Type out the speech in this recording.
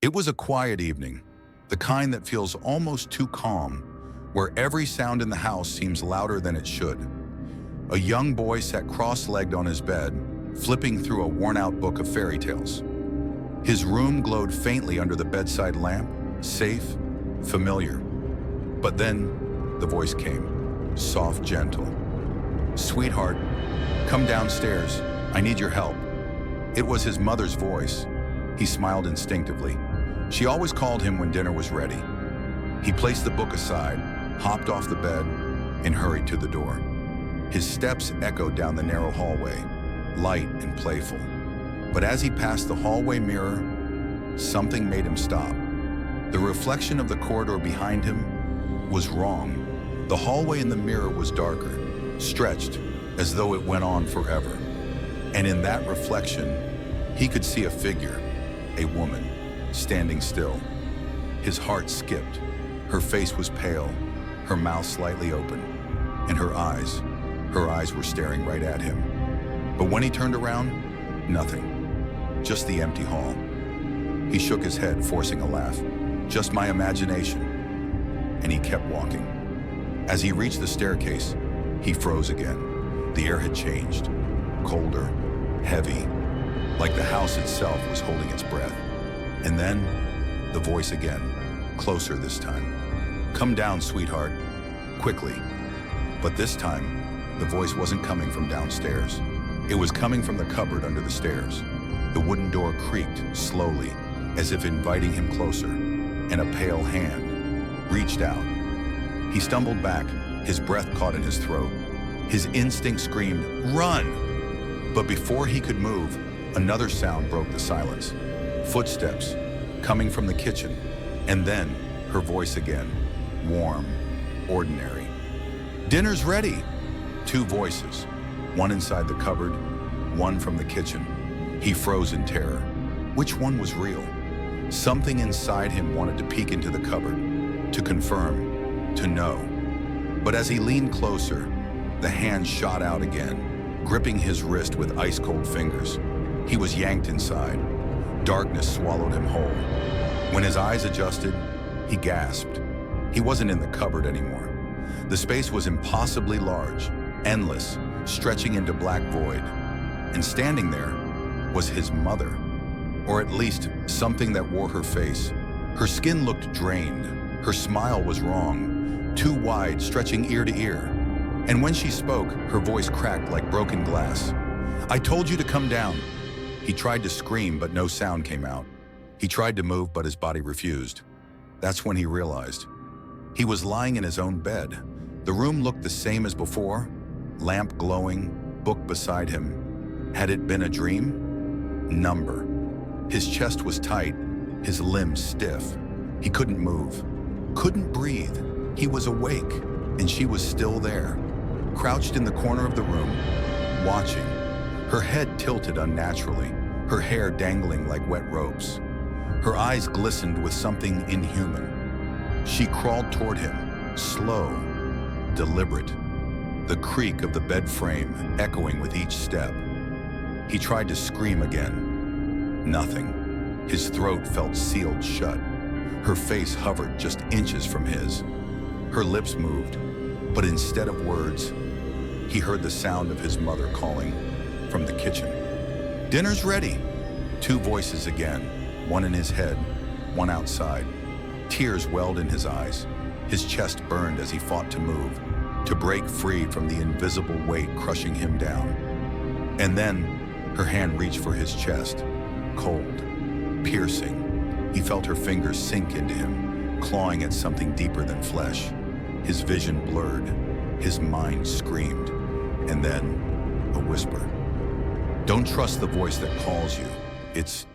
It was a quiet evening, the kind that feels almost too calm, where every sound in the house seems louder than it should. A young boy sat cross-legged on his bed, flipping through a worn-out book of fairy tales. His room glowed faintly under the bedside lamp, safe, familiar. But then the voice came, soft, gentle. "Sweetheart, come downstairs. I need your help." It was his mother's voice. He smiled instinctively. She always called him when dinner was ready. He placed the book aside, hopped off the bed, and hurried to the door. His steps echoed down the narrow hallway, light and playful. But as he passed the hallway mirror, something made him stop. The reflection of the corridor behind him was wrong. The hallway in the mirror was darker, stretched as though it went on forever. And in that reflection, he could see a figure, a woman, standing still. His heart skipped. Her face was pale, her mouth slightly open, and her eyes were staring right at him. But when he turned around, nothing. Just the empty hall. He shook his head, forcing a laugh. Just my imagination. And he kept walking. As he reached the staircase, he froze again. The air had changed. Colder, heavy, like the house itself was holding its breath. And then, the voice again, closer this time. "Come down, sweetheart, quickly." But this time, the voice wasn't coming from downstairs. It was coming from the cupboard under the stairs. The wooden door creaked slowly, as if inviting him closer, and a pale hand reached out. He stumbled back, his breath caught in his throat. His instinct screamed, "Run!" But before he could move, another sound broke the silence. Footsteps, coming from the kitchen, and then her voice again, warm, ordinary. "Dinner's ready!" Two voices, one inside the cupboard, one from the kitchen. He froze in terror. Which one was real? Something inside him wanted to peek into the cupboard, to confirm, to know. But as he leaned closer, the hand shot out again, gripping his wrist with ice-cold fingers. He was yanked inside. Darkness swallowed him whole. When his eyes adjusted, he gasped. He wasn't in the cupboard anymore. The space was impossibly large, endless, stretching into black void. And standing there was his mother, or at least something that wore her face. Her skin looked drained. Her smile was wrong, too wide, stretching ear to ear. And when she spoke, her voice cracked like broken glass. "I told you to come down." He tried to scream, but no sound came out. He tried to move, but his body refused. That's when he realized. He was lying in his own bed. The room looked the same as before, lamp glowing, book beside him. Had it been a dream? Number. His chest was tight, his limbs stiff. He couldn't move, couldn't breathe. He was awake, and she was still there, crouched in the corner of the room, watching. Her head tilted unnaturally, her hair dangling like wet ropes. Her eyes glistened with something inhuman. She crawled toward him, slow, deliberate, the creak of the bed frame echoing with each step. He tried to scream again. Nothing. His throat felt sealed shut. Her face hovered just inches from his. Her lips moved, but instead of words, he heard the sound of his mother calling from the kitchen. "Dinner's ready!" Two voices again, one in his head, one outside. Tears welled in his eyes. His chest burned as he fought to move, to break free from the invisible weight crushing him down. And then, her hand reached for his chest, cold, piercing. He felt her fingers sink into him, clawing at something deeper than flesh. His vision blurred, his mind screamed, and then a whisper. "Don't trust the voice that calls you. It's